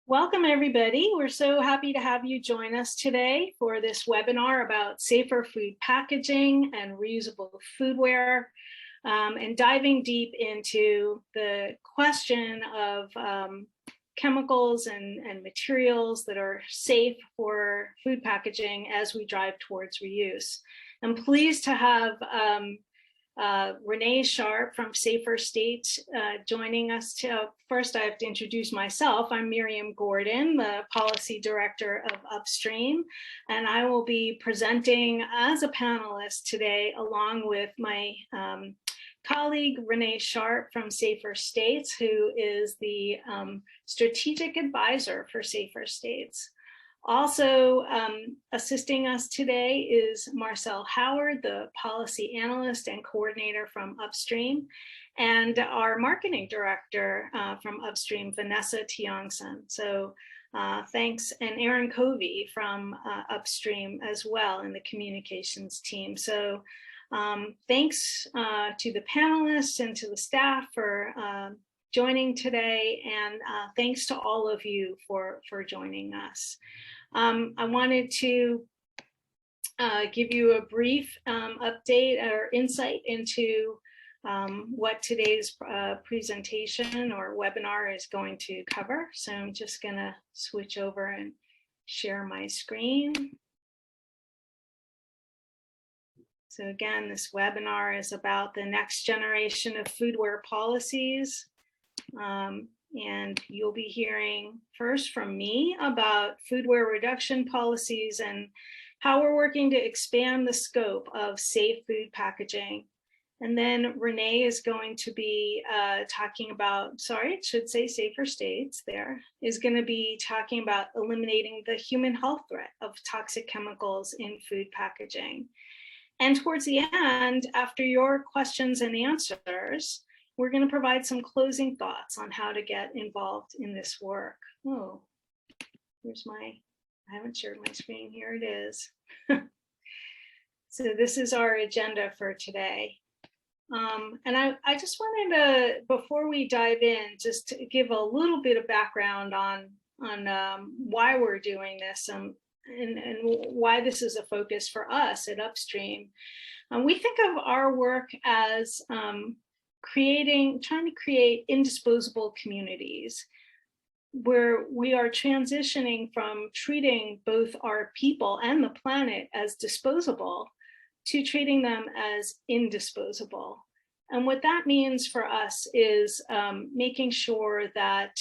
Welcome, everybody. We're so happy to have you join us today for this webinar about safer food packaging and reusable foodware, and diving deep into the question of chemicals and materials that are safe for food packaging as we drive towards reuse. I'm pleased to have Renee Sharp from Safer States joining us. First, I have to introduce myself. I'm Miriam Gordon, the Policy Director of Upstream, and I will be presenting as a panelist today along with my colleague Renee Sharp from Safer States, who is the Strategic Advisor for Safer States. Also assisting us today is Marcel Howard, the Policy Analyst and Coordinator from Upstream, and our Marketing Director from Upstream, Vanessa Tiongson. So thanks, and Aaron Covey from Upstream as well in the communications team. So thanks to the panelists and to the staff for joining today, and thanks to all of you for joining us. I wanted to give you a brief update or insight into what today's presentation or webinar is going to cover. So I'm just going to switch over and share my screen. So again, this webinar is about the next generation of foodware policies. And you'll be hearing first from me about foodware reduction policies and how we're working to expand the scope of safe food packaging. And then Renee is going to be talking about, sorry, it should say Safer States there, is going to be talking about eliminating the human health threat of toxic chemicals in food packaging. And towards the end, after your questions and answers, we're going to provide some closing thoughts on how to get involved in this work. Oh, here's I haven't shared my screen. Here it is. So this is our agenda for today. And I just wanted to, before we dive in, just to give a little bit of background on why we're doing this and why this is a focus for us at Upstream. We think of our work as trying to create indisposable communities where we are transitioning from treating both our people and the planet as disposable to treating them as indisposable. And what that means for us is making sure that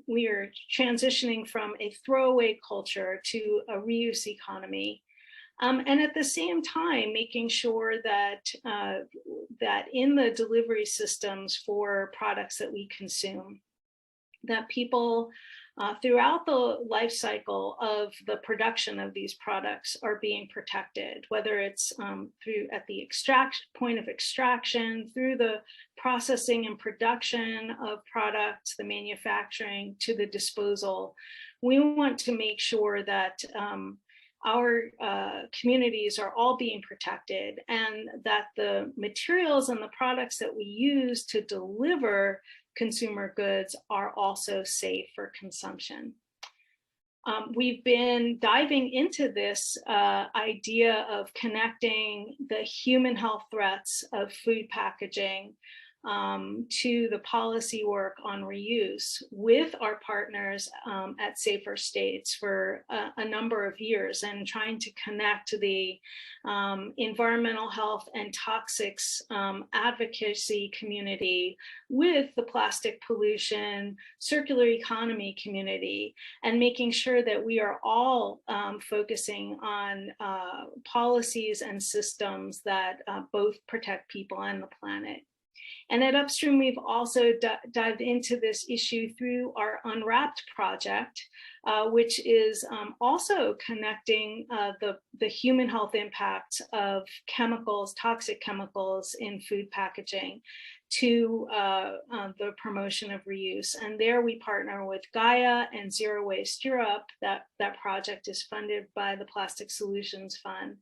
we are transitioning from a throwaway culture to a reuse economy. And at the same time, making sure that that in the delivery systems for products that we consume, that people throughout the life cycle of the production of these products are being protected, whether it's at the point of extraction, through the processing and production of products, the manufacturing, to the disposal. We want to make sure that our communities are all being protected, and that the materials and the products that we use to deliver consumer goods are also safe for consumption. We've been diving into this idea of connecting the human health threats of food packaging to the policy work on reuse with our partners at Safer States for a number of years, and trying to connect the environmental health and toxics advocacy community with the plastic pollution, circular economy community, and making sure that we are all focusing on policies and systems that both protect people and the planet. And at Upstream, we've also dived into this issue through our Unwrapped project, which is also connecting the human health impact of chemicals, toxic chemicals in food packaging, to the promotion of reuse. And there we partner with Gaia and Zero Waste Europe. That project is funded by the Plastic Solutions Fund.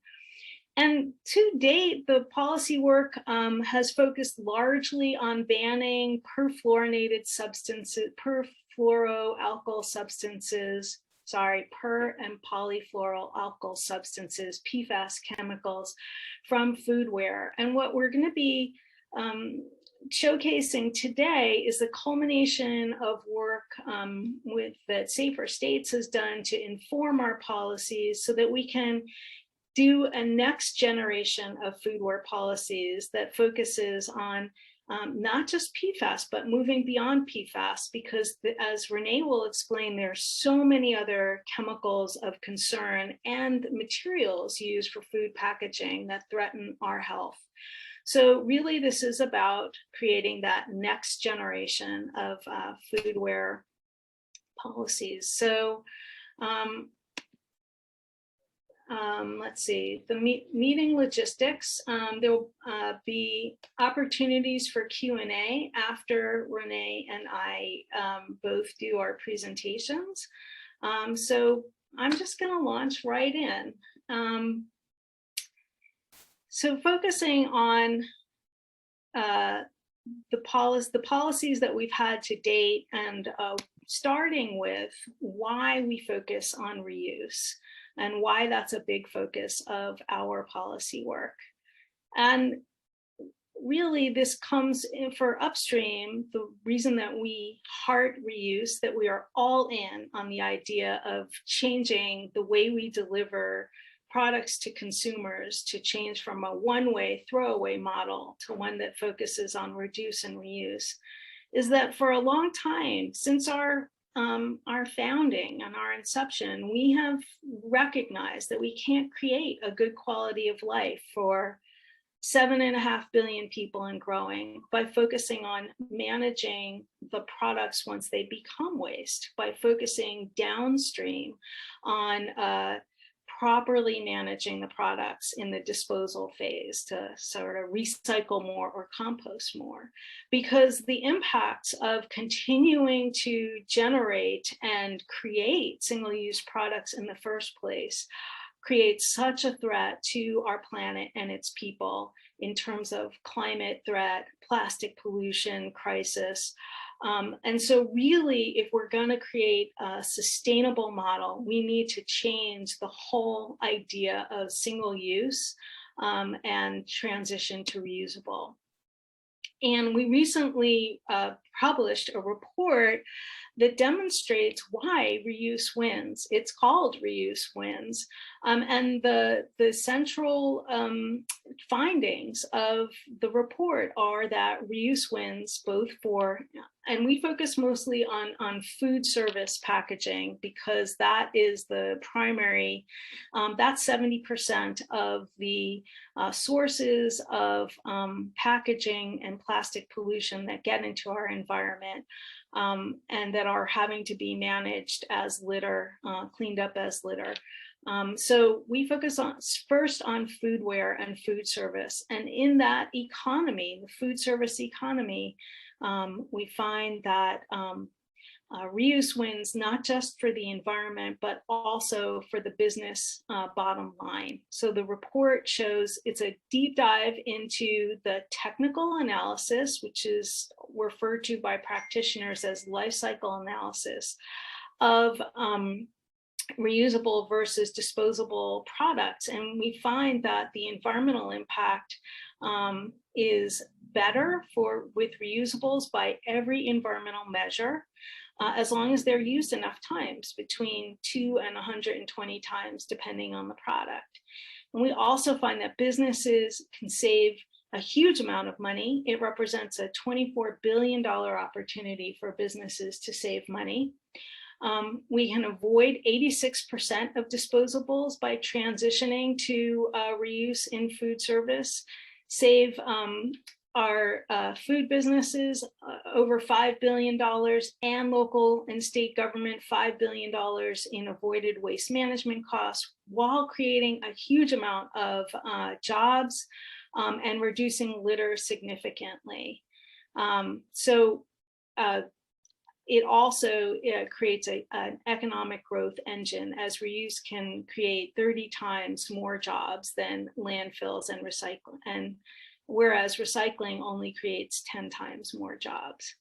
And to date, the policy work has focused largely on banning perfluorinated substances, perfluoroalkyl substances, per and polyfluoroalkyl substances, PFAS chemicals, from foodware. And what we're going to be showcasing today is the culmination of work that Safer States has done to inform our policies so that we can do a next generation of foodware policies that focuses on not just PFAS, but moving beyond PFAS, because as Renee will explain, there are so many other chemicals of concern and materials used for food packaging that threaten our health. So really, this is about creating that next generation of foodware policies. So let's see, the meeting logistics. There will be opportunities for Q&A after Renee and I both do our presentations. So I'm just going to launch right in. So focusing on the policies that we've had to date, and starting with why we focus on reuse and why that's a big focus of our policy work. And really, this comes in for Upstream, the reason that we heart reuse, that we are all in on the idea of changing the way we deliver products to consumers, to change from a one-way throwaway model to one that focuses on reduce and reuse, is that for a long time, since our founding and our inception, we have recognized that we can't create a good quality of life for 7.5 billion people and growing by focusing on managing the products once they become waste, by focusing downstream on properly managing the products in the disposal phase to sort of recycle more or compost more, because the impacts of continuing to generate and create single-use products in the first place creates such a threat to our planet and its people in terms of climate threat, plastic pollution crisis. And so really, if we're going to create a sustainable model, we need to change the whole idea of single use and transition to reusable. And we recently published a report that demonstrates why reuse wins. It's called Reuse Wins. And the central findings of the report are that reuse wins both for, and we focus mostly on food service packaging, because that is the primary, that's 70% of the sources of packaging and plastic pollution that get into our environment. And that are having to be managed as litter, cleaned up as litter. So we focus on first on foodware and food service. And in that economy, the food service economy, we find that reuse wins not just for the environment, but also for the business bottom line. So the report shows it's a deep dive into the technical analysis, which is referred to by practitioners as life cycle analysis of reusable versus disposable products. And we find that the environmental impact is better with reusables by every environmental measure, as long as they're used enough times, between 2 and 120 times, depending on the product. And we also find that businesses can save a huge amount of money. It represents a $24 billion opportunity for businesses to save money. We can avoid 86% of disposables by transitioning to reuse in food service, save our food businesses over $5 billion, and local and state government $5 billion in avoided waste management costs, while creating a huge amount of jobs and reducing litter significantly. it also creates an economic growth engine, as reuse can create 30 times more jobs than landfills and recycling, and whereas recycling only creates 10 times more jobs.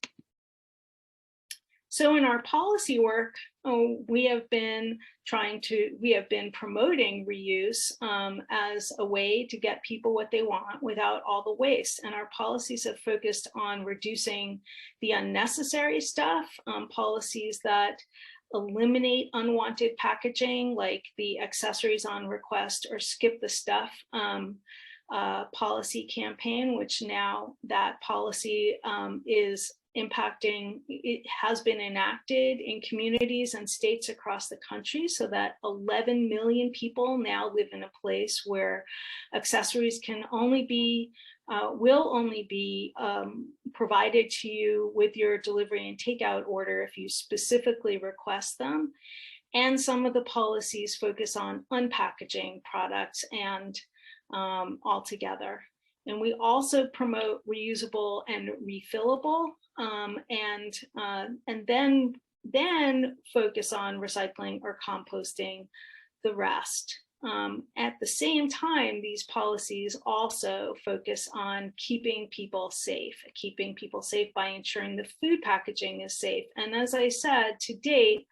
So in our policy work, we have been promoting reuse as a way to get people what they want without all the waste. And our policies have focused on reducing the unnecessary stuff, policies that eliminate unwanted packaging, like the accessories on request or skip the stuff policy campaign, which now that policy is impacting, it has been enacted in communities and states across the country, so that 11 million people now live in a place where accessories can only be, will only be provided to you with your delivery and takeout order if you specifically request them. And some of the policies focus on unpackaging products and altogether. And we also promote reusable and refillable, and then focus on recycling or composting the rest. At the same time, these policies also focus on keeping people safe by ensuring the food packaging is safe. And as I said, to date,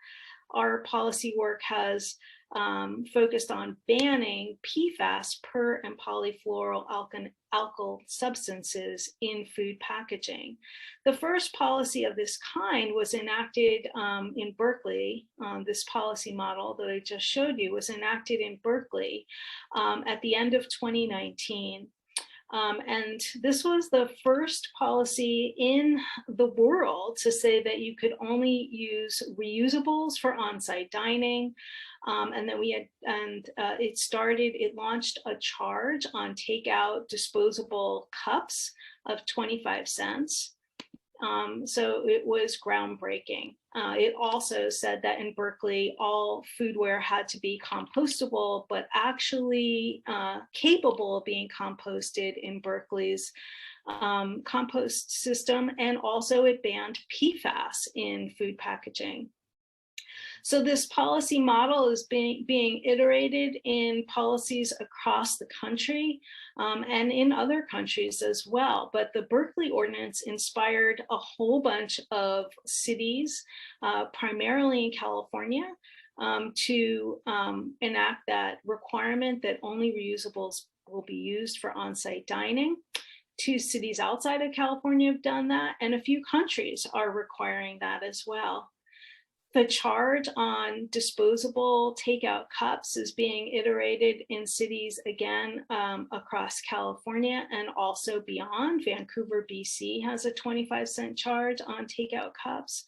our policy work has focused on banning PFAS, per and polyfluoroalkyl substances in food packaging. The first policy of this kind was enacted in Berkeley. This policy model that I just showed you was enacted in Berkeley at the end of 2019. And this was the first policy in the world to say that you could only use reusables for on-site dining. And then it launched a charge on takeout disposable cups of 25 cents. So it was groundbreaking. It also said that in Berkeley, all foodware had to be compostable, but actually capable of being composted in Berkeley's compost system. And also it banned PFAS in food packaging. So this policy model is being iterated in policies across the country and in other countries as well. But the Berkeley ordinance inspired a whole bunch of cities, primarily in California, to enact that requirement that only reusables will be used for on-site dining. 2 cities outside of California have done that, and a few countries are requiring that as well. The charge on disposable takeout cups is being iterated in cities again across California and also beyond. Vancouver, BC has a 25-cent charge on takeout cups.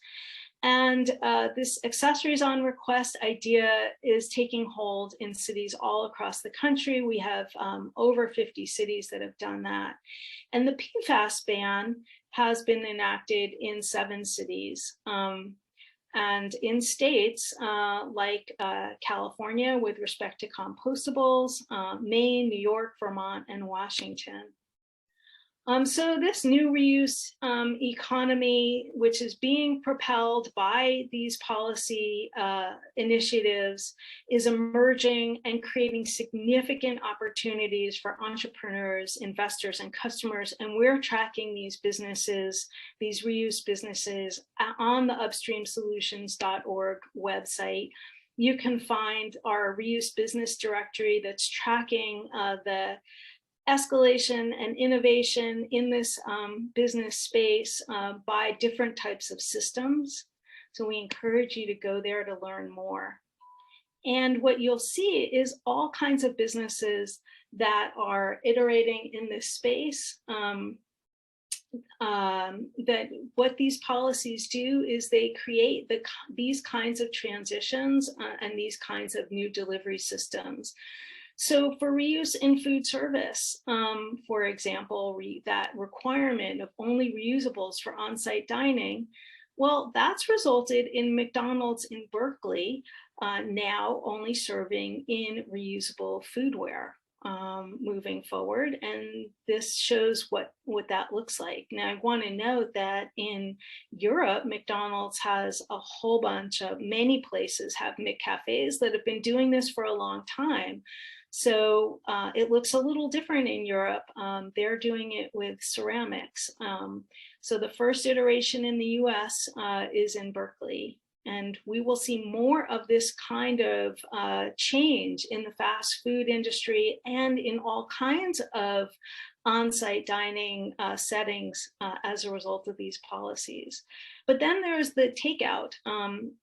And this accessories on request idea is taking hold in cities all across the country. We have over 50 cities that have done that. And the PFAS ban has been enacted in 7 cities. And in states like California with respect to compostables, Maine, New York, Vermont, and Washington. So this new reuse economy, which is being propelled by these policy initiatives, is emerging and creating significant opportunities for entrepreneurs, investors, and customers. And we're tracking these businesses, these reuse businesses, on the upstreamsolutions.org website. You can find our reuse business directory that's tracking the escalation and innovation in this business space by different types of systems. So we encourage you to go there to learn more. And what you'll see is all kinds of businesses that are iterating in this space. That what these policies do is they create these kinds of transitions and these kinds of new delivery systems. So for reuse in food service, for example, that requirement of only reusables for on-site dining, well, that's resulted in McDonald's in Berkeley now only serving in reusable foodware. moving forward, and this shows what that looks like. Now, I want to note that in Europe, McDonald's has a whole bunch of, many places have McCafes that have been doing this for a long time. So it looks a little different in Europe. They're doing it with ceramics. So the first iteration in the US is in Berkeley. And we will see more of this kind of change in the fast food industry and in all kinds of on-site dining settings as a result of these policies. But then there's the takeout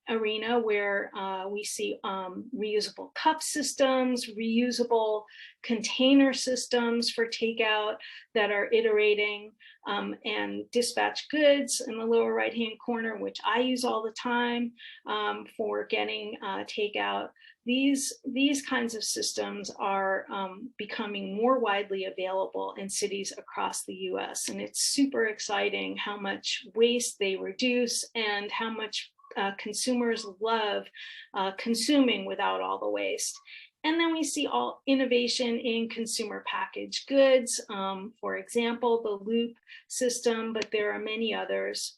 arena where we see reusable cup systems, reusable container systems for takeout that are iterating, and dispatch goods in the lower right-hand corner, which I use all the time for getting takeout. These kinds of systems are becoming more widely available in cities across the US, and it's super exciting how much waste they reduce and how much consumers love consuming without all the waste. And then we see all innovation in consumer packaged goods, for example, the loop system, but there are many others.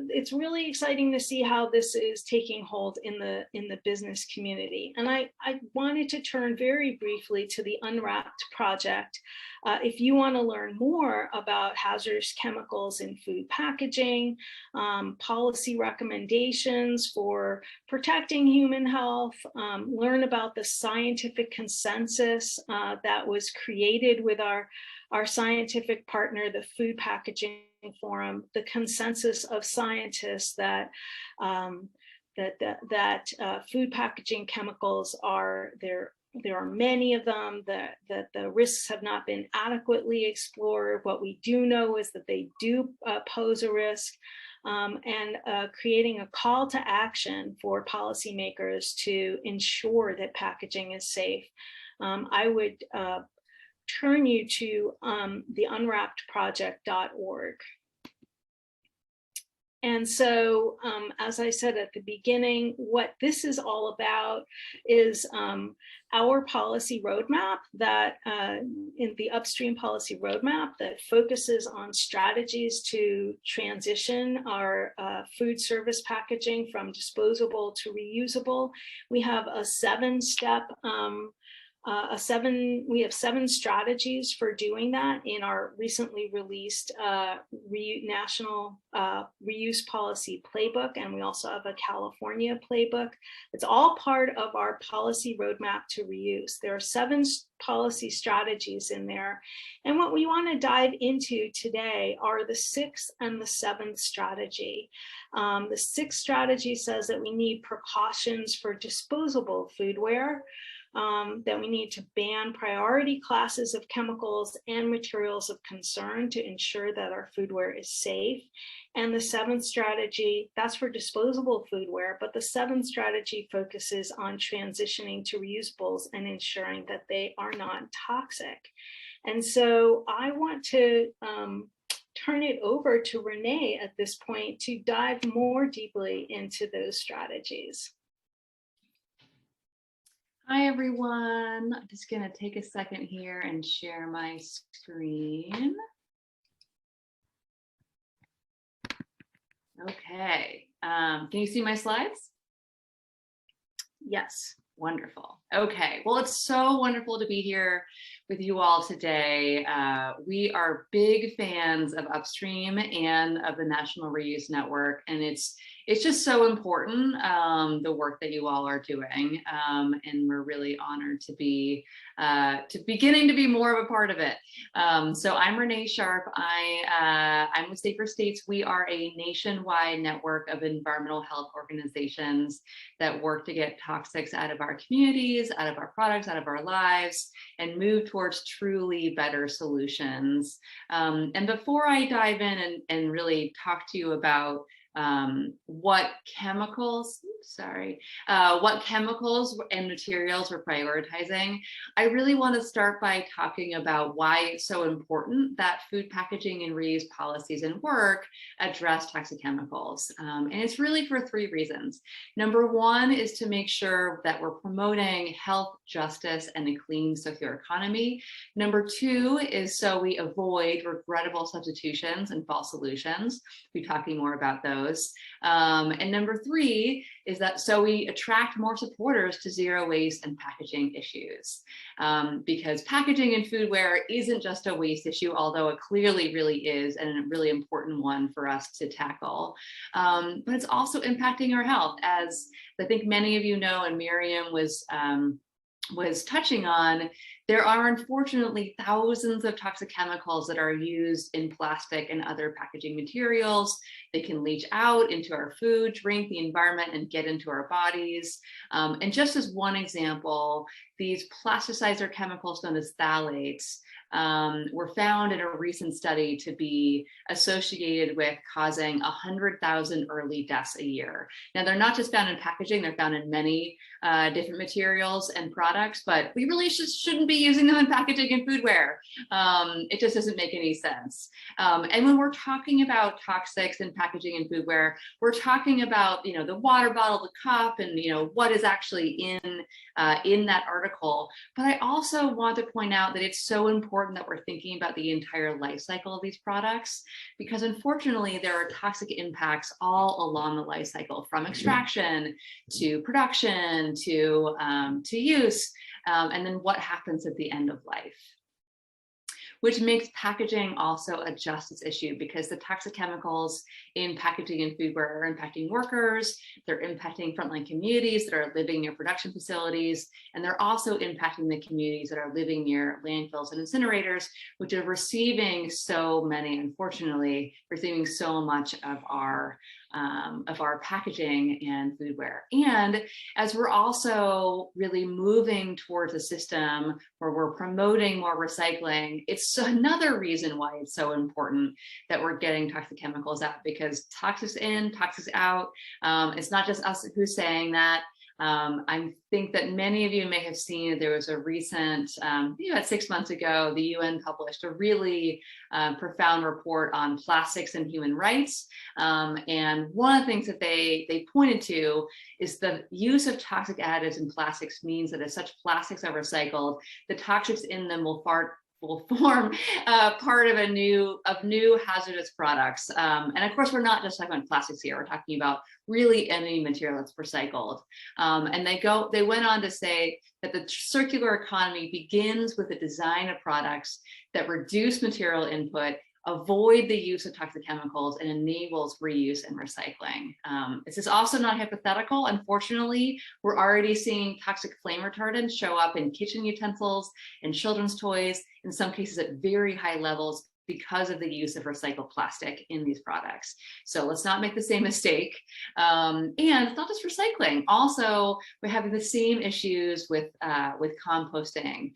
It's really exciting to see how this is taking hold in the business community. And I wanted to turn very briefly to the Unwrapped Project. If you want to learn more about hazardous chemicals in food packaging, policy recommendations for protecting human health, learn about the scientific consensus that was created with our scientific partner, the Food Packaging Forum, the consensus of scientists that food packaging chemicals are there. There are many of them, that the risks have not been adequately explored. What we do know is that they do pose a risk, and creating a call to action for policymakers to ensure that packaging is safe. I would turn you to the unwrappedproject.org. And so, as I said at the beginning, what this is all about is our policy roadmap that in the Upstream Policy Roadmap that focuses on strategies to transition our food service packaging from disposable to reusable. We have a seven-step we have 7 strategies for doing that in our recently released National Reuse Policy Playbook, and we also have a California playbook. It's all part of our policy roadmap to reuse. There are 7 policy strategies in there, and what we want to dive into today are the 6th and the 7th strategy. The 6th strategy says that we need precautions for disposable foodware, that we need to ban priority classes of chemicals and materials of concern to ensure that our foodware is safe. And the 7th strategy, that's for disposable foodware, but the 7th strategy focuses on transitioning to reusables and ensuring that they are non-toxic. And so I want to turn it over to Renee at this point to dive more deeply into those strategies. Hi, everyone. I'm just going to take a second here and share my screen. Okay. Can you see my slides? Yes. Wonderful. Okay. Well, it's so wonderful to be here with you all today. We are big fans of Upstream and of the National Reuse Network, and it's just so important, the work that you all are doing, and we're really honored to be beginning to be more of a part of it. So I'm Renee Sharp. I'm with Safer States. We are a nationwide network of environmental health organizations that work to get toxics out of our communities, out of our products, out of our lives, and move towards truly better solutions. And before I dive in and really talk to you about what chemicals, what chemicals and materials we're prioritizing, I really want to start by talking about why it's so important that food packaging and reuse policies and work address toxic chemicals. And it's really for three reasons. Number one is to make sure that we're promoting health, justice, and a clean circular economy. Number two is so we avoid regrettable substitutions and false solutions. We'll be talking more about those. And number three is that so we attract more supporters to zero waste and packaging issues. Because packaging in foodware isn't just a waste issue, although it clearly really is, and a really important one for us to tackle. But it's also impacting our health, as I think many of you know, and Miriam was touching on. There are unfortunately thousands of toxic chemicals that are used in plastic and other packaging materials. They can leach out into our food, drink, the environment, and get into our bodies. And just as one example, these plasticizer chemicals known as phthalates were found in a recent study to be associated with causing 100,000 early deaths a year. Now, they're not just found in packaging, they're found in many different materials and products, but we really shouldn't be using them in packaging and foodware. It just doesn't make any sense. And when we're talking about toxics in packaging and foodware, we're talking about, the water bottle, the cup, and, what is actually in that article. But I also want to point out that it's so important that we're thinking about the entire life cycle of these products, because unfortunately there are toxic impacts all along the life cycle, from extraction to production to use, and then what happens at the end of life. Which makes packaging also a justice issue, because the toxic chemicals in packaging and foodware are impacting workers, they're impacting frontline communities that are living near production facilities, and they're also impacting the communities that are living near landfills and incinerators, which are receiving unfortunately, receiving so much of our packaging and foodware. And as we're also really moving towards a system where we're promoting more recycling, it's another reason why it's so important that we're getting toxic chemicals out, because toxics in, toxics out. It's not just us who's saying that. I think that many of you may have seen there was a recent, about 6 months ago, the UN published a really profound report on plastics and human rights. And one of the things that they pointed to is the use of toxic additives in plastics means that as such plastics are recycled, the toxics in them will form part of new hazardous products. And of course, we're not just talking about plastics here. We're talking about really any material that's recycled. And they went on to say that the circular economy begins with the design of products that reduce material input, avoid the use of toxic chemicals, and enables reuse and recycling. This is also not hypothetical. Unfortunately, we're already seeing toxic flame retardants show up in kitchen utensils and children's toys, in some cases at very high levels, because of the use of recycled plastic in these products. So let's not make the same mistake. And it's not just recycling. Also, we're having the same issues with composting,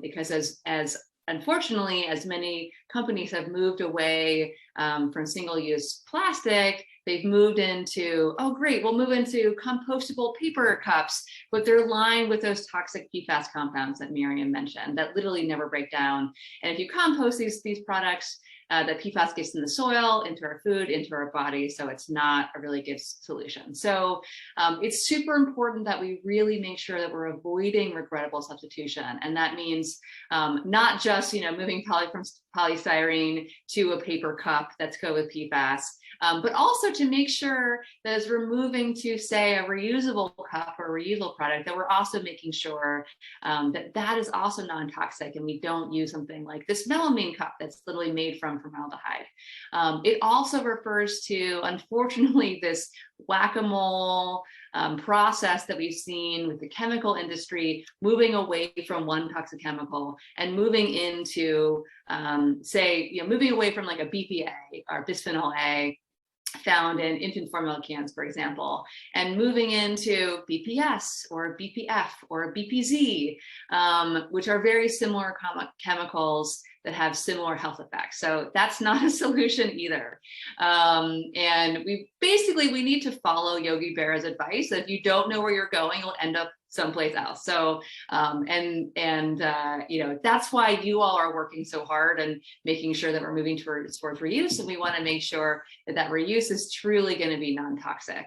because as unfortunately, as many companies have moved away from single-use plastic, they've moved into, oh great, we'll move into compostable paper cups, but they're lined with those toxic PFAS compounds that Miriam mentioned that literally never break down. And if you compost these products, the PFAS gets in the soil, into our food, into our body, so it's not a really good solution. So it's super important that we really make sure that we're avoiding regrettable substitution, and that means not just moving from polystyrene to a paper cup that's go with PFAS, but also to make sure that as we're moving to, say, a reusable cup or a reusable product, that we're also making sure that is also non-toxic, and we don't use something like this melamine cup that's literally made from formaldehyde. It also refers to, unfortunately, this whack-a-mole process that we've seen with the chemical industry, moving away from one toxic chemical and moving into, moving away from like a BPA or bisphenol A, found in infant formula cans, for example, and moving into BPS or BPF or BPZ, which are very similar chemicals that have similar health effects. So that's not a solution either. And we need to follow Yogi Berra's advice that if you don't know where you're going, you'll end up someplace else. So, that's why you all are working so hard and making sure that we're moving towards reuse. And we want to make sure that reuse is truly going to be non-toxic.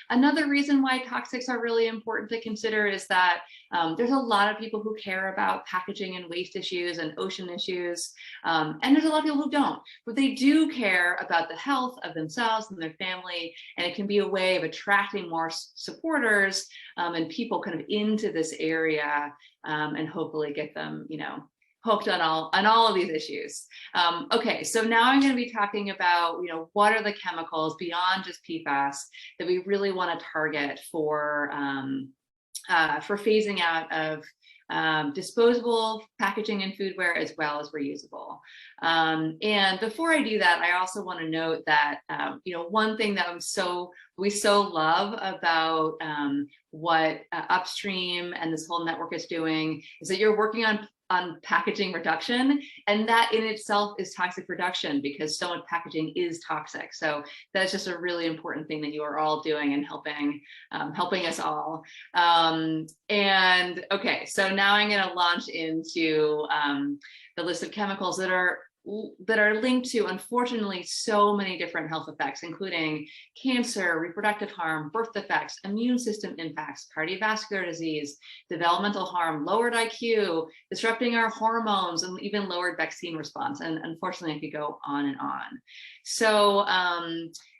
Another reason why toxics are really important to consider is that there's a lot of people who care about packaging and waste issues and ocean issues. And there's a lot of people who don't, but they do care about the health of themselves and their family. And it can be a way of attracting more supporters and people kind of into this area, and hopefully get them, hooked on all of these issues. Okay, so now I'm going to be talking about, what are the chemicals beyond just PFAS that we really want to target for phasing out of disposable packaging and foodware as well as reusable. And before I do that, I also want to note that one thing that we so love about what Upstream and this whole network is doing is that you're working on packaging reduction, and that in itself is toxic reduction because so much packaging is toxic. So that's just a really important thing that you are all doing and helping us all. And okay, so now I'm going to launch into the list of chemicals that are linked to, unfortunately, so many different health effects, including cancer, reproductive harm, birth defects, immune system impacts, cardiovascular disease, developmental harm, lowered IQ, disrupting our hormones, and even lowered vaccine response. And unfortunately, I could go on and on. So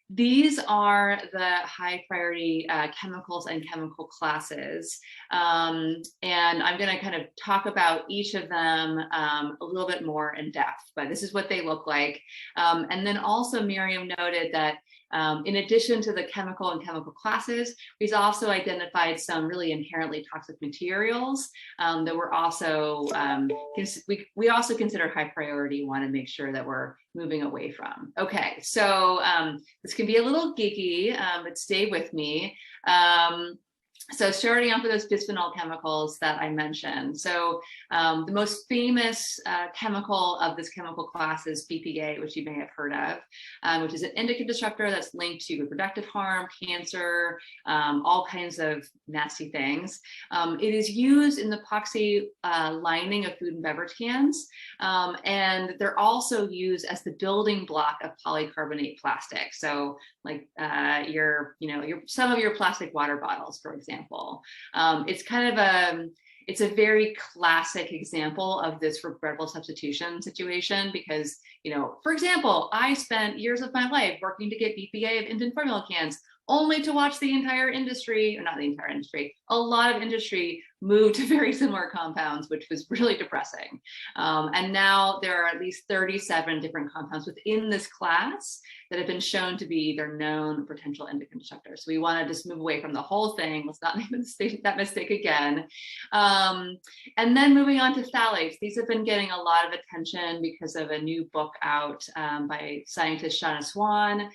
these are the high priority chemicals and chemical classes. And I'm going to kind of talk about each of them a little bit more in depth, but this is what they look like. And then also Miriam noted that in addition to the chemical and chemical classes, we've also identified some really inherently toxic materials that we're also, we also consider high priority, want to make sure that we're moving away from. Okay, so this can be a little geeky, but stay with me. So starting off with those bisphenol chemicals that I mentioned. So the most famous chemical of this chemical class is BPA, which you may have heard of, which is an endocrine disruptor that's linked to reproductive harm, cancer, all kinds of nasty things. It is used in the epoxy lining of food and beverage cans, and they're also used as the building block of polycarbonate plastic. So like some of your plastic water bottles, for example. It's kind of it's a very classic example of this regrettable substitution situation because, for example, I spent years of my life working to get BPA of infant formula cans only to watch the entire industry, or not the entire industry, a lot of industry move to very similar compounds, which was really depressing. And now there are at least 37 different compounds within this class that have been shown to be either known or potential endocrine disruptors. So we want to just move away from the whole thing. Let's not make that mistake again. And then moving on to phthalates. These have been getting a lot of attention because of a new book out by scientist Shauna Swan.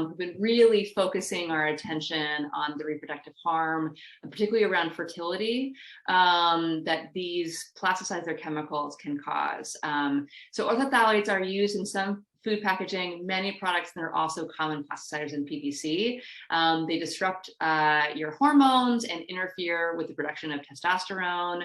We've been really focusing our attention on the reproductive harm, particularly around fertility, that these plasticides or chemicals can cause. So orthophthalates are used in some food packaging, many products that are also common plasticizers in PVC. They disrupt your hormones and interfere with the production of testosterone.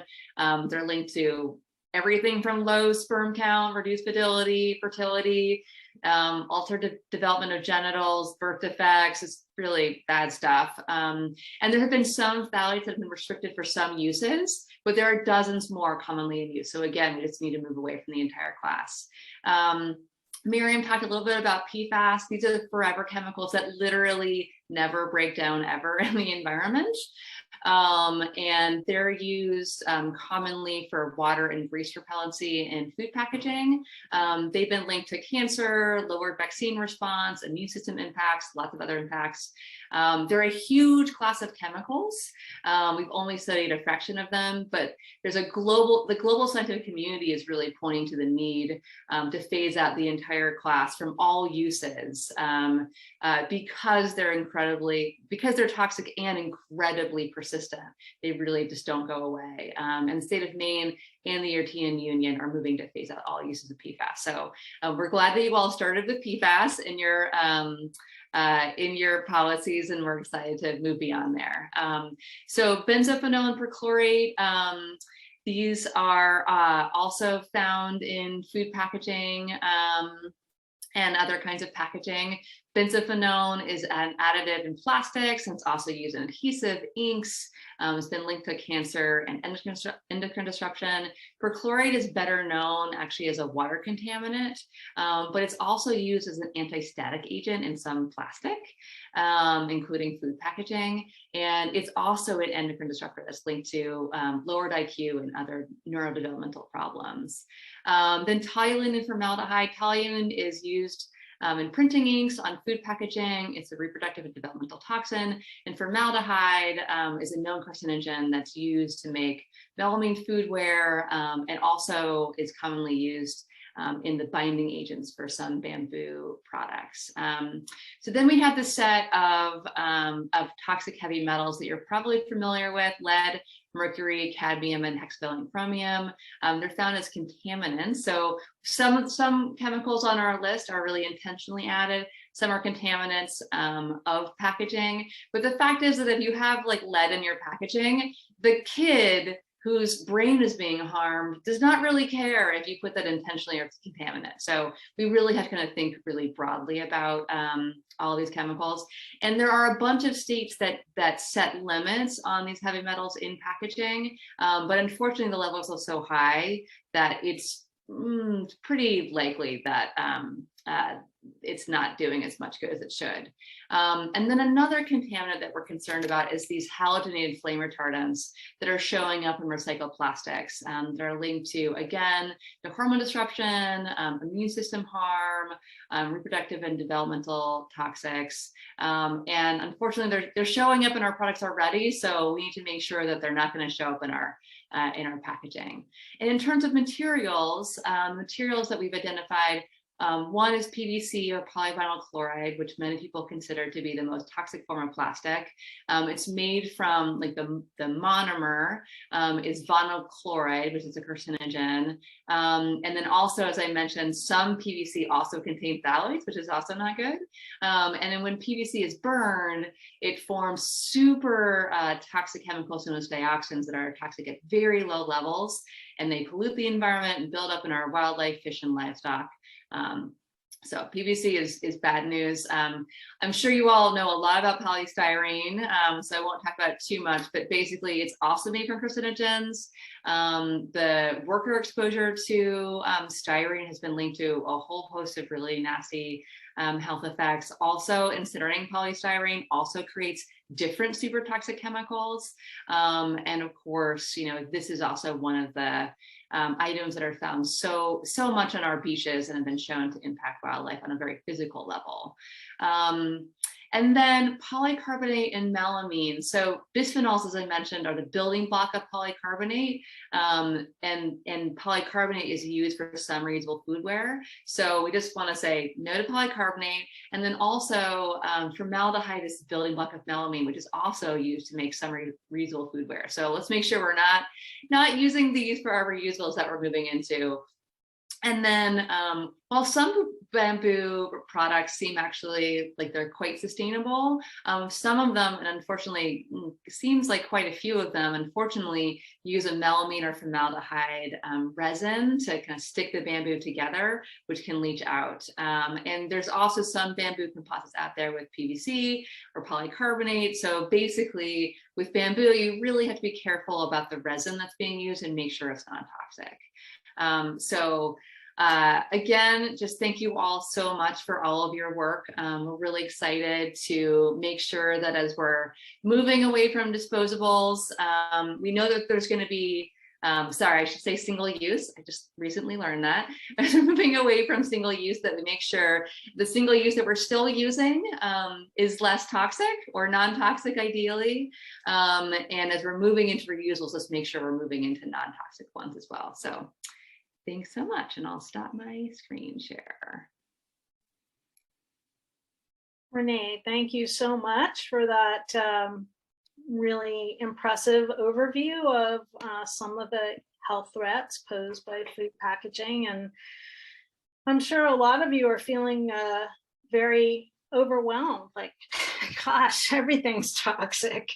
They're linked to everything from low sperm count, reduced fertility, altered development of genitals, birth defects. It's really bad stuff. And there have been some phthalates that have been restricted for some uses, but there are dozens more commonly in use. So again, we just need to move away from the entire class. Miriam talked a little bit about PFAS. These are the forever chemicals that literally never break down ever in the environment. And they're used commonly for water and grease repellency in food packaging. They've been linked to cancer, lowered vaccine response, immune system impacts, lots of other impacts. They're a huge class of chemicals. We've only studied a fraction of them, but there's the global scientific community is really pointing to the need to phase out the entire class from all uses because they're toxic and incredibly persistent. They really just don't go away. And the state of Maine and the European Union are moving to phase out all uses of PFAS. So we're glad that you all started with PFAS in your policies, and we're excited to move beyond there. So benzophenone perchlorate, these are also found in food packaging and other kinds of packaging. Benzophenone is an additive in plastics, and it's also used in adhesive, inks. It's been linked to cancer and endocrine disruption. Perchlorate is better known actually as a water contaminant, but it's also used as an anti-static agent in some plastic, including food packaging. And it's also an endocrine disruptor that's linked to lowered IQ and other neurodevelopmental problems. Then toluene and formaldehyde. Toluene is used in printing inks, on food packaging. It's a reproductive and developmental toxin. And formaldehyde is a known carcinogen that's used to make melamine foodware, and also is commonly used in the binding agents for some bamboo products. So then we have the set of toxic heavy metals that you're probably familiar with: lead, mercury, cadmium, and hexavalent chromium. They're found as contaminants. So some chemicals on our list are really intentionally added. Some are contaminants of packaging. But the fact is that if you have like lead in your packaging, the kid whose brain is being harmed does not really care if you put that intentionally or it's contaminant. So we really have to kind of think really broadly about all of these chemicals. And there are a bunch of states that set limits on these heavy metals in packaging, but unfortunately the levels are so high that it's pretty likely that it's not doing as much good as it should. And then another contaminant that we're concerned about is these halogenated flame retardants that are showing up in recycled plastics that are linked to, again, the hormone disruption, immune system harm, reproductive and developmental toxics. And unfortunately, they're showing up in our products already, so we need to make sure that they're not going to show up in our packaging. And in terms of materials, materials that we've identified, one is PVC, or polyvinyl chloride, which many people consider to be the most toxic form of plastic. It's made from, like, the monomer is vinyl chloride, which is a carcinogen. And then also, as I mentioned, some PVC also contain phthalates, which is also not good. And then when PVC is burned, it forms super toxic chemicals known as dioxins that are toxic at very low levels, and they pollute the environment and build up in our wildlife, fish, and livestock. So PVC is bad news. I'm sure you all know a lot about polystyrene, so I won't talk about it too much, but basically it's also made from carcinogens. The worker exposure to styrene has been linked to a whole host of really nasty health effects. Also, incinerating polystyrene also creates different super toxic chemicals. And of course, this is also one of the items that are found so much on our beaches and have been shown to impact wildlife on a very physical level. And then polycarbonate and melamine. So bisphenols, as I mentioned, are the building block of polycarbonate, and polycarbonate is used for some reusable foodware. So we just want to say no to polycarbonate. And then also formaldehyde is the building block of melamine, which is also used to make some reusable foodware. So let's make sure we're not using these for our reusables that we're moving into. And then while some bamboo products seem actually like they're quite sustainable, some of them, and unfortunately seems like quite a few of them, unfortunately use a melamine or formaldehyde resin to kind of stick the bamboo together, which can leach out. And there's also some bamboo composites out there with PVC or polycarbonate. So basically with bamboo, you really have to be careful about the resin that's being used and make sure it's not toxic. So Again, just thank you all so much for all of your work. We're really excited to make sure that as we're moving away from disposables, we know that there's going to be sorry, I should say single use. I just recently learned that. As we're moving away from single use, that we make sure the single use that we're still using is less toxic or non-toxic ideally. And as we're moving into reusables, let's make sure we're moving into non-toxic ones as well. So thanks so much. And I'll stop my screen share. Renee, thank you so much for that really impressive overview of some of the health threats posed by food packaging. And I'm sure a lot of you are feeling very overwhelmed, like, gosh, everything's toxic,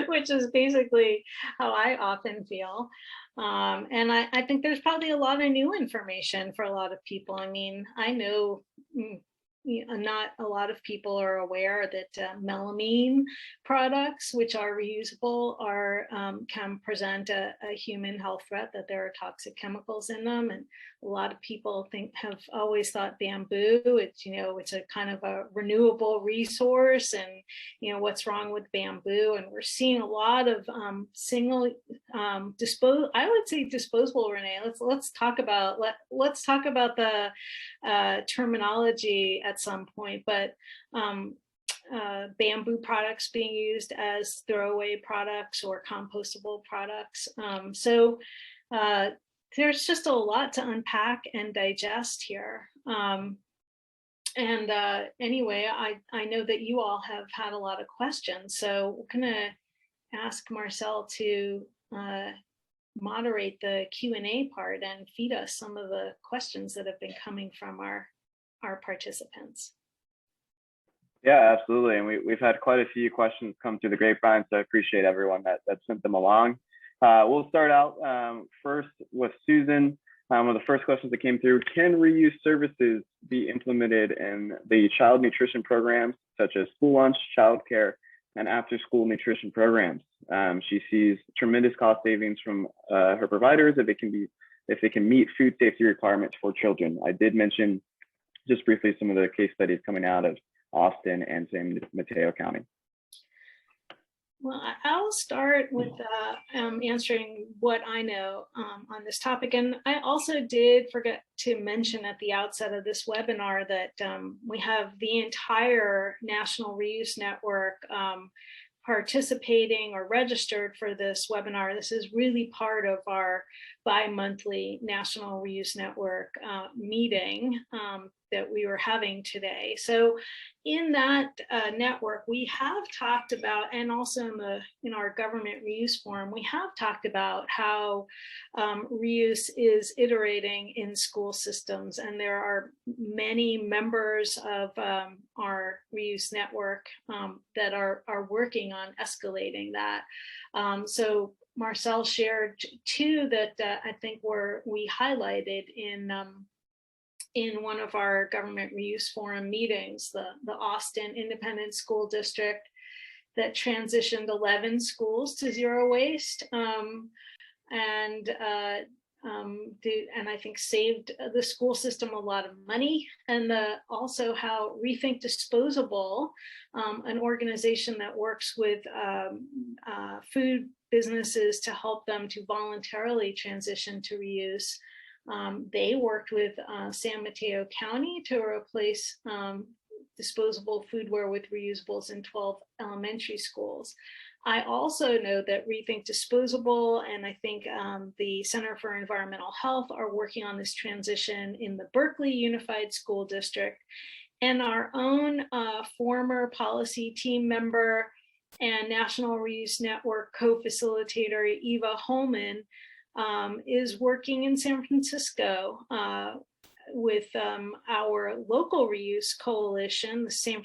which is basically how I often feel. And I think there's probably a lot of new information for a lot of people. I mean, I know not a lot of people are aware that melamine products, which are reusable, can present a human health threat, that there are toxic chemicals in them. And a lot of people have always thought bamboo, it's a kind of a renewable resource, and what's wrong with bamboo. And we're seeing a lot of I would say disposable, Renee. Let's talk about the terminology at some point, but bamboo products being used as throwaway products or compostable products. So there's just a lot to unpack and digest here. Anyway, I know that you all have had a lot of questions, so we're gonna ask Marcel to moderate the Q&A part and feed us some of the questions that have been coming from our participants. Yeah, absolutely. And we've had quite a few questions come through the grapevine, so I appreciate everyone that sent them along. We'll start out first with Susan. One of the first questions that came through: can reuse services be implemented in the child nutrition programs, such as school lunch, childcare, and after-school nutrition programs? She sees tremendous cost savings from her providers if they can meet food safety requirements for children. I did mention just briefly some of the case studies coming out of Austin and San Mateo County. Well, I'll start with answering what I know on this topic. And I also did forget to mention at the outset of this webinar that we have the entire National Reuse Network participating or registered for this webinar. This is really part of our bi-monthly National Reuse Network meeting that we were having today. So in that network, we have talked about, and also in our government reuse forum, we have talked about how reuse is iterating in school systems, and there are many members of our reuse network that are working on escalating that. So Marcel shared two that I think we highlighted in one of our government reuse forum meetings, the Austin Independent School District that transitioned 11 schools to zero waste, and I think saved the school system a lot of money. And also how Rethink Disposable, an organization that works with food businesses to help them to voluntarily transition to reuse, they worked with San Mateo County to replace disposable foodware with reusables in 12 elementary schools. I also know that Rethink Disposable and I think the Center for Environmental Health are working on this transition in the Berkeley Unified School District. And our own former policy team member and National Reuse Network co-facilitator, Eva Holman, is working in San Francisco with our local reuse coalition, the San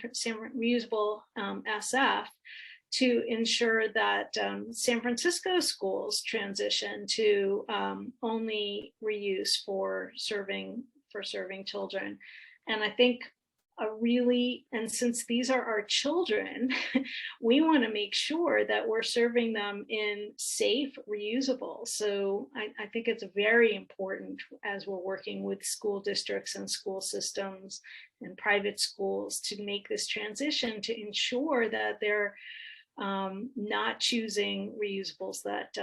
Reusable SF, to ensure that San Francisco schools transition to only reuse for serving children. And I think and since these are our children, we want to make sure that we're serving them in safe reusable. So I think it's very important as we're working with school districts and school systems and private schools to make this transition to ensure that they're not choosing reusables that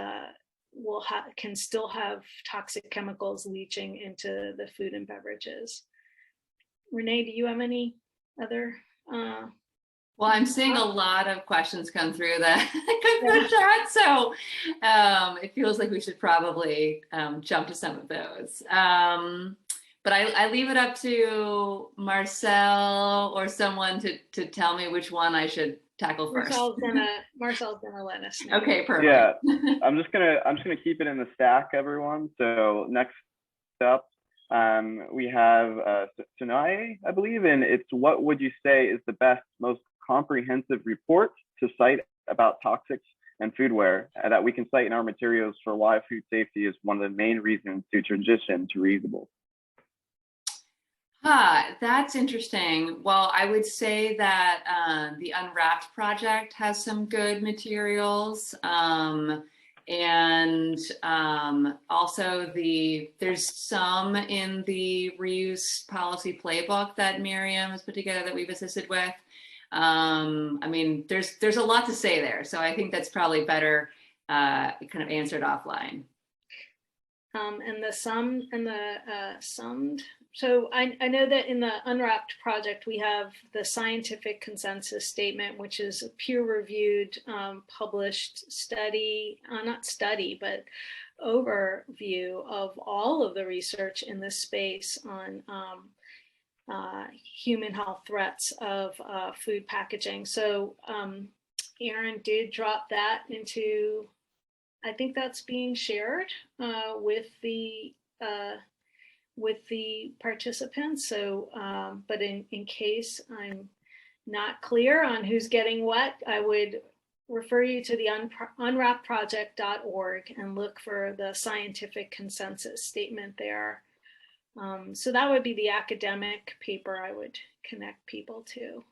can still have toxic chemicals leaching into the food and beverages. Renee, do you have any other? Well, I'm seeing a lot of questions come through the chat, so it feels like we should probably jump to some of those. But I leave it up to Marcel or someone to tell me which one I should tackle first. Marcel's gonna let us know. Okay, perfect. Yeah, I'm just gonna keep it in the stack, everyone. So next up, we have Sunaye, I believe, and it's what would you say is the best, most comprehensive report to cite about toxics and foodware that we can cite in our materials for why food safety is one of the main reasons to transition to reusable? That's interesting. Well, I would say that the Unwrapped Project has some good materials. And also there's some in the Reuse Policy Playbook that Miriam has put together that we've assisted with. I mean, there's a lot to say there. So I think that's probably better kind of answered offline. And the summed. So I know that in the Unwrapped Project, we have the scientific consensus statement, which is a peer-reviewed, published study, not study, but overview of all of the research in this space on human health threats of food packaging. So Aaron did drop that into, I think that's being shared with the participants. So, but in case I'm not clear on who's getting what, I would refer you to the unwrappedproject.org and look for the scientific consensus statement there. So that would be the academic paper I would connect people to.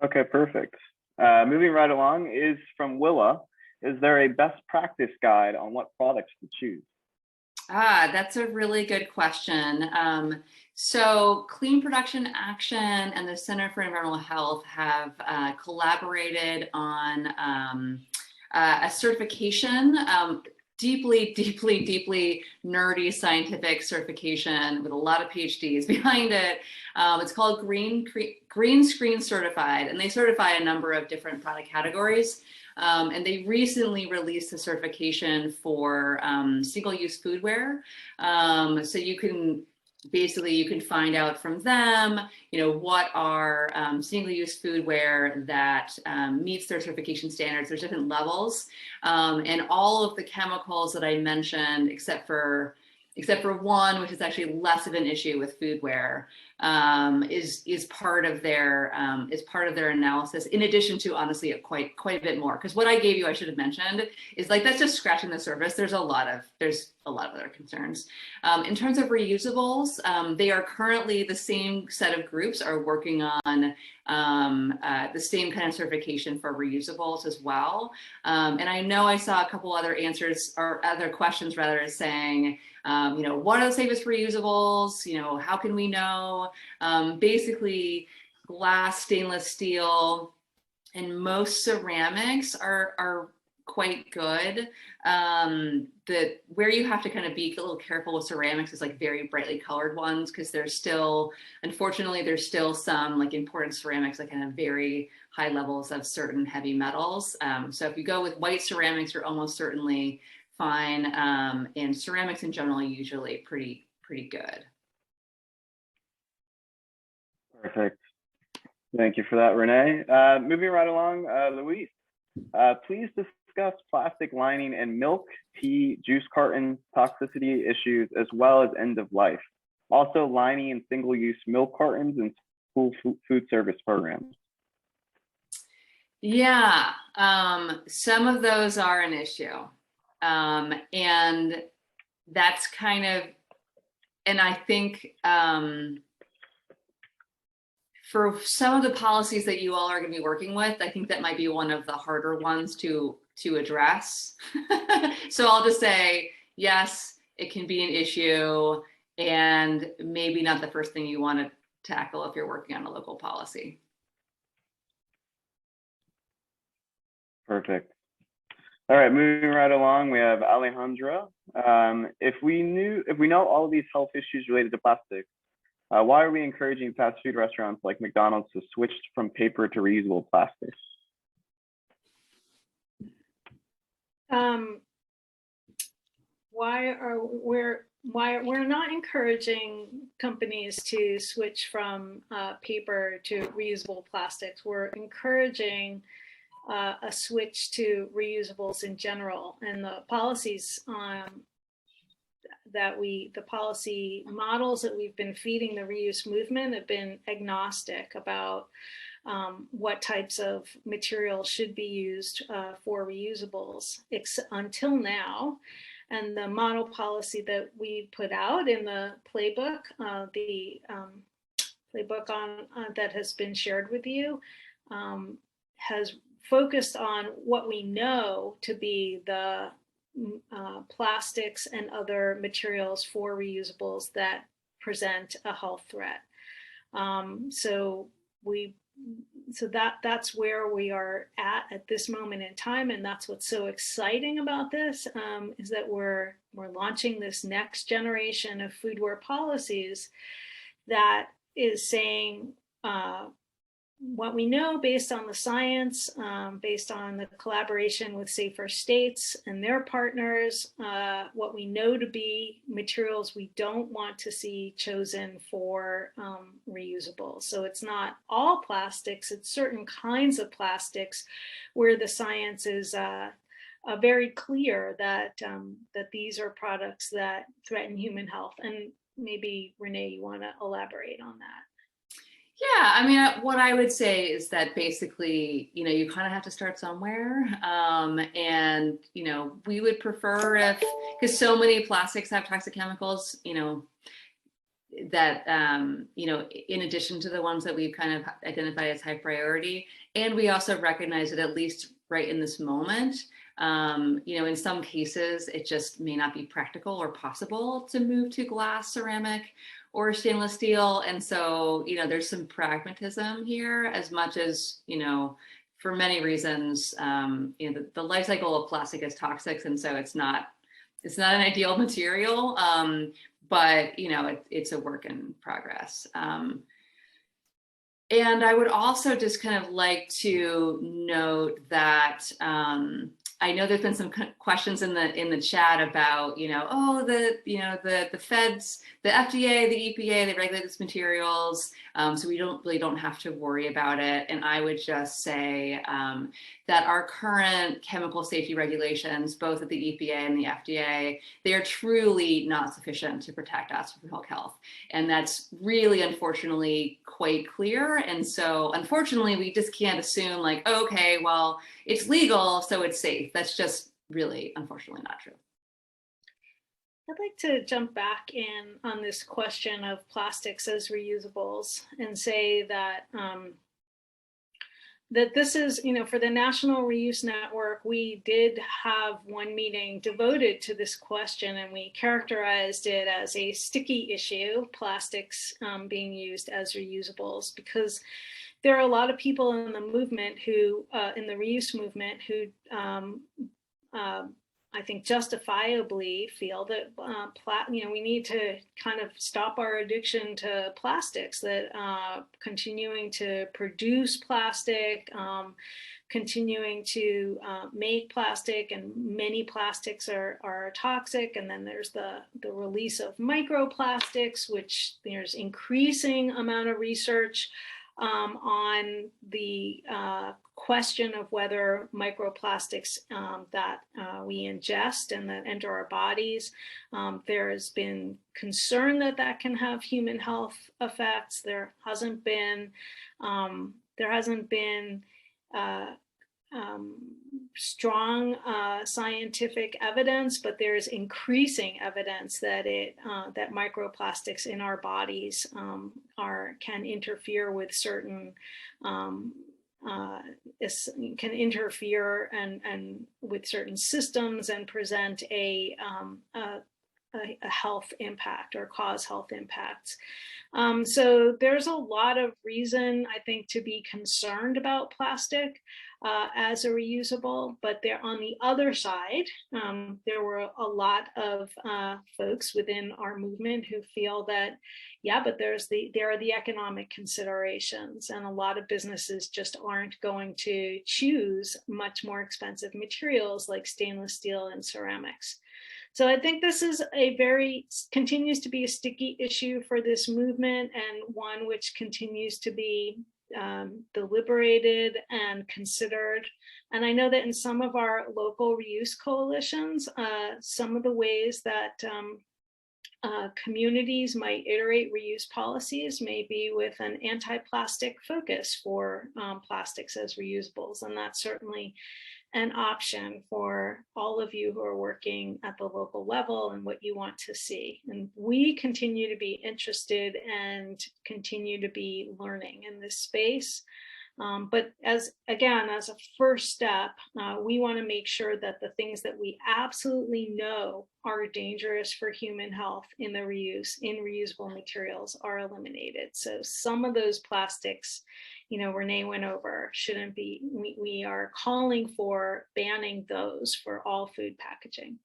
Okay, perfect. Moving right along is from Willa. Is there a best practice guide on what products to choose? That's a really good question. So Clean Production Action and the Center for Environmental Health have collaborated on a certification, deeply nerdy scientific certification with a lot of PhDs behind it. It's called Green Screen Certified, and they certify a number of different product categories. And they recently released a certification for single-use foodware. So you can find out from them, what are single-use foodware that meets their certification standards. There's different levels, and all of the chemicals that I mentioned, except for one, which is actually less of an issue with foodware, is part of their analysis. In addition to, honestly, quite a bit more. Because what I gave you, I should have mentioned, is like that's just scratching the surface. There's a lot of other concerns. In terms of reusables, they are currently, the same set of groups are working on the same kind of certification for reusables as well. And I know I saw a couple other answers, or other questions rather, saying, what are the safest reusables? How can we know? Basically, glass, stainless steel, and most ceramics are quite good. Where you have to kind of be a little careful with ceramics is like very brightly colored ones, because unfortunately, there's still some like important ceramics that can have very high levels of certain heavy metals. So if you go with white ceramics, you're almost certainly fine. And ceramics in general are usually pretty good. Perfect. Thank you for that, Renee. Moving right along, Luis, please discuss plastic lining and milk, tea, juice carton toxicity issues, as well as end of life. Also, lining and single-use milk cartons in school food service programs. Yeah, some of those are an issue. And that's kind of, and I think for some of the policies that you all are going to be working with, I think that might be one of the harder ones to address. So I'll just say, yes, it can be an issue and maybe not the first thing you want to tackle if you're working on a local policy. Perfect. All right, moving right along, we have Alejandra. If we know all of these health issues related to plastic, why are we encouraging fast food restaurants like McDonald's to switch from paper to reusable plastics? Why we're not encouraging companies to switch from paper to reusable plastics. We're encouraging a switch to reusables in general, and the policies the policy models that we've been feeding the reuse movement have been agnostic about what types of materials should be used for reusables until now. And the model policy that we put out in the playbook, playbook that has been shared with you, has focused on what we know to be the plastics and other materials for reusables that present a health threat. So that's where we are at this moment in time, and that's what's so exciting about this, is that we're launching this next generation of foodware policies that is saying what we know based on the science, based on the collaboration with Safer States and their partners, what we know to be materials we don't want to see chosen for reusable. So it's not all plastics, it's certain kinds of plastics where the science is very clear that, that these are products that threaten human health. And maybe Renee, you want to elaborate on that? Yeah, I mean, what I would say is that basically, you kind of have to start somewhere. And, we would prefer because so many plastics have toxic chemicals, that, in addition to the ones that we've kind of identified as high priority. And we also recognize that at least right in this moment, in some cases, it just may not be practical or possible to move to glass, ceramic, or stainless steel. And so, there's some pragmatism here as much as, for many reasons, the life cycle of plastic is toxic. And so it's not an ideal material, but, it's a work in progress. And I would also just kind of like to note that, I know there's been some questions in the chat about, the feds, the FDA, the EPA, they regulate these materials, so we don't have to worry about it. And I would just say that our current chemical safety regulations, both at the EPA and the FDA, they are truly not sufficient to protect us from public health. And that's really, unfortunately, quite clear. And so, unfortunately, we just can't assume like, okay, well, it's legal, so it's safe. That's just really, unfortunately, not true. I'd like to jump back in on this question of plastics as reusables and say that that this is, for the National Reuse Network, we did have one meeting devoted to this question, and we characterized it as a sticky issue, plastics being used as reusables, because there are a lot of people in the movement who, in the reuse movement, who I think justifiably feel that we need to kind of stop our addiction to plastics, that continuing to produce plastic, continuing to make plastic, and many plastics are toxic. And then there's the release of microplastics, which there's increasing amount of research on the question of whether microplastics that we ingest and that enter our bodies, there has been concern that can have human health effects. There hasn't been strong scientific evidence, but there's increasing evidence that that microplastics in our bodies can interfere with certain can interfere and with certain systems and present a health impact or cause health impacts. So there's a lot of reason, I think, to be concerned about plastic as a reusable, but there on the other side, there were a lot of folks within our movement who feel that, yeah, but there are the economic considerations, and a lot of businesses just aren't going to choose much more expensive materials like stainless steel and ceramics. So I think this is continues to be a sticky issue for this movement, and one which continues to be deliberated and considered. And I know that in some of our local reuse coalitions, some of the ways that communities might iterate reuse policies may be with an anti-plastic focus for plastics as reusables. And that's certainly an option for all of you who are working at the local level and what you want to see. And we continue to be interested and continue to be learning in this space. But as a first step, we want to make sure that the things that we absolutely know are dangerous for human health in reusable materials are eliminated. So some of those plastics, Renee went over, shouldn't be, we are calling for banning those for all food packaging.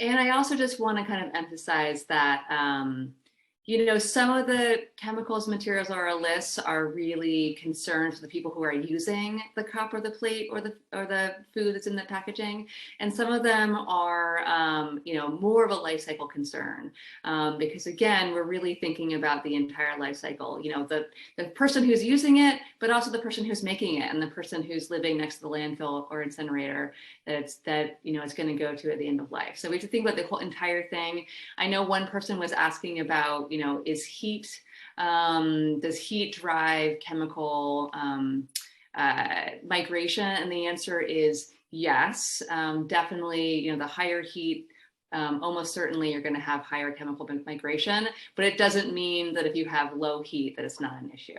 And I also just want to kind of emphasize that, some of the chemicals, materials on our lists are really concerns for the people who are using the cup or the plate or the food that's in the packaging. And some of them are, more of a life cycle concern, because again, we're really thinking about the entire life cycle, the person who's using it, but also the person who's making it and the person who's living next to the landfill or incinerator it's going to go to at the end of life. So we have to think about the whole entire thing. I know one person was asking about, does heat drive chemical migration? And the answer is yes, definitely. The higher heat, almost certainly you're going to have higher chemical migration, but it doesn't mean that if you have low heat that it's not an issue.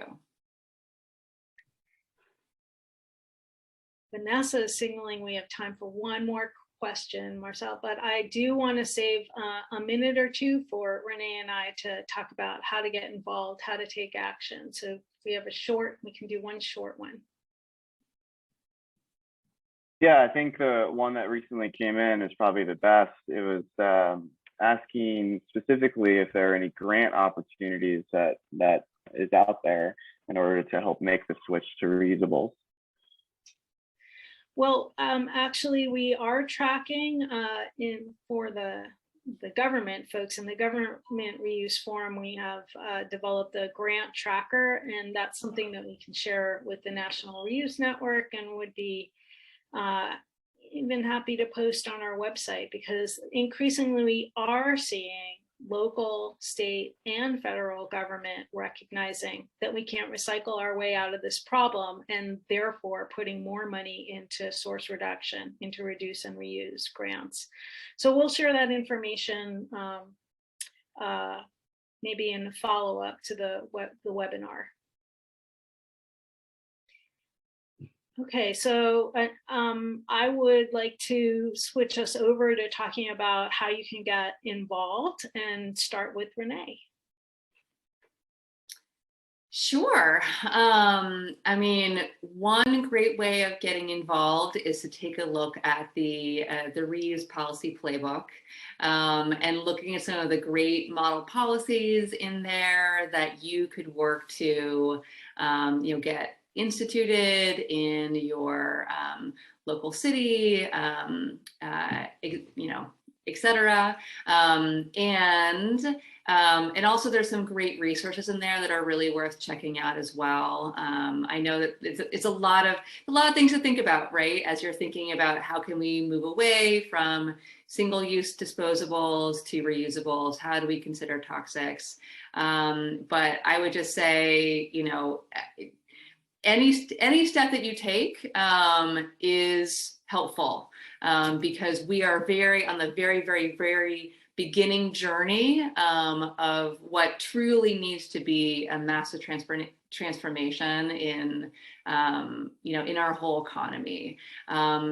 Vanessa is signaling we have time for one more question, Marcel, but I do want to save a minute or two for Renee and I to talk about how to get involved, how to take action. So if we have we can do one short one. Yeah, I think the one that recently came in is probably the best. It was asking specifically if there are any grant opportunities that is out there in order to help make the switch to reusables. Well, actually, we are tracking for the government folks in the Government Reuse Forum. We have developed a grant tracker, and that's something that we can share with the National Reuse Network, and would be even happy to post on our website, because increasingly we are seeing local, state, and federal government recognizing that we can't recycle our way out of this problem, and therefore putting more money into source reduction, into reduce and reuse grants. So we'll share that information maybe in the follow-up to the webinar. Okay, so I would like to switch us over to talking about how you can get involved, and start with Renee. Sure. I mean, one great way of getting involved is to take a look at the Reuse Policy Playbook, and looking at some of the great model policies in there that you could work to, get instituted in your local city, et cetera. And also there's some great resources in there that are really worth checking out as well. I know that it's a lot of things to think about, right? As you're thinking about how can we move away from single-use disposables to reusables, how do we consider toxics? But I would just say, any step that you take is helpful, because we are on the very beginning journey of what truly needs to be a massive transformation in in our whole economy.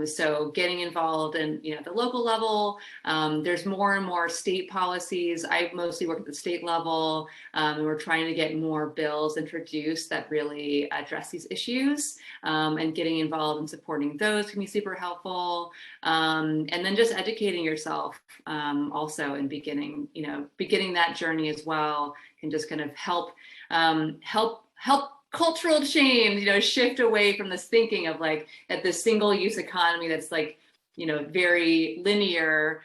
So getting involved in the local level, there's more and more state policies. I mostly work at the state level, and we're trying to get more bills introduced that really address these issues, and getting involved in supporting those can be super helpful. And then just educating yourself also, and beginning that journey as well can just kind of help cultural change, shift away from this thinking of like that this single-use economy that's like, very linear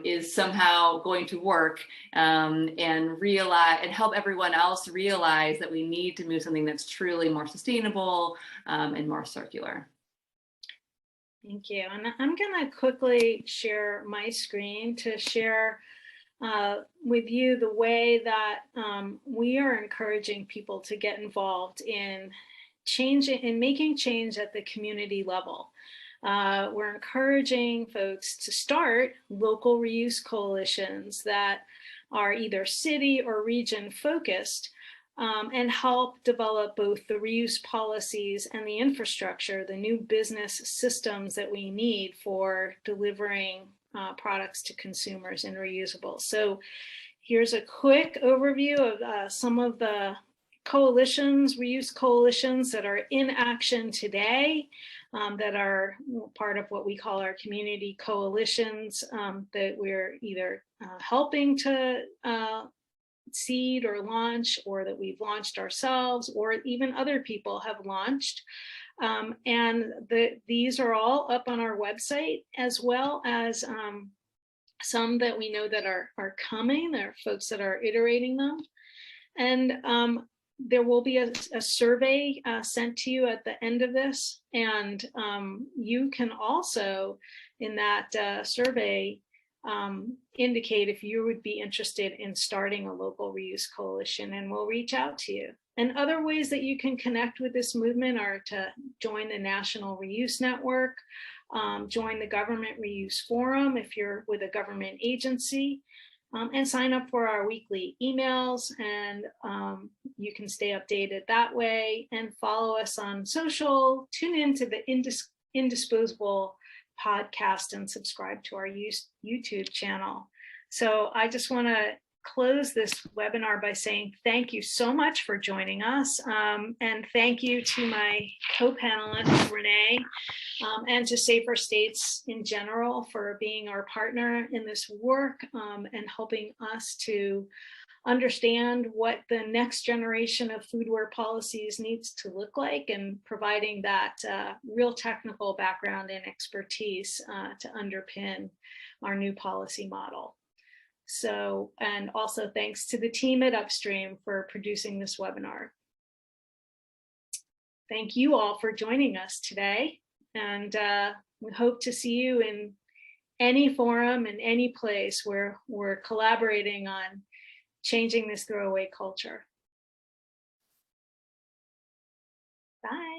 is somehow going to work, and help everyone else realize that we need to move something that's truly more sustainable and more circular. Thank you. And I'm going to quickly share my screen to share with you the way that we are encouraging people to get involved in making change at the community level. We're encouraging folks to start local reuse coalitions that are either city or region focused, and help develop both the reuse policies and the infrastructure, the new business systems that we need for delivering products to consumers in reusables. So here's a quick overview of some of the coalitions, reuse coalitions that are in action today, that are part of what we call our community coalitions, that we're either helping to seed or launch, or that we've launched ourselves, or even other people have launched. And these are all up on our website, as well as some that we know that are coming. There are folks that are iterating them. And there will be a survey sent to you at the end of this. And you can also, in that survey, indicate if you would be interested in starting a local reuse coalition, and we'll reach out to you. And other ways that you can connect with this movement are to join the National Reuse Network, join the Government Reuse Forum if you're with a government agency, and sign up for our weekly emails, and you can stay updated that way, and follow us on social, tune into the Indisposable podcast, and subscribe to our YouTube channel. So I just want to close this webinar by saying thank you so much for joining us, and thank you to my co-panelist Renee, and to Safer States in general for being our partner in this work, and helping us to understand what the next generation of foodware policies needs to look like, and providing that real technical background and expertise to underpin our new policy model. So, and also thanks to the team at Upstream for producing this webinar. Thank you all for joining us today, and we hope to see you in any forum, in any place where we're collaborating on changing this throwaway culture. Bye.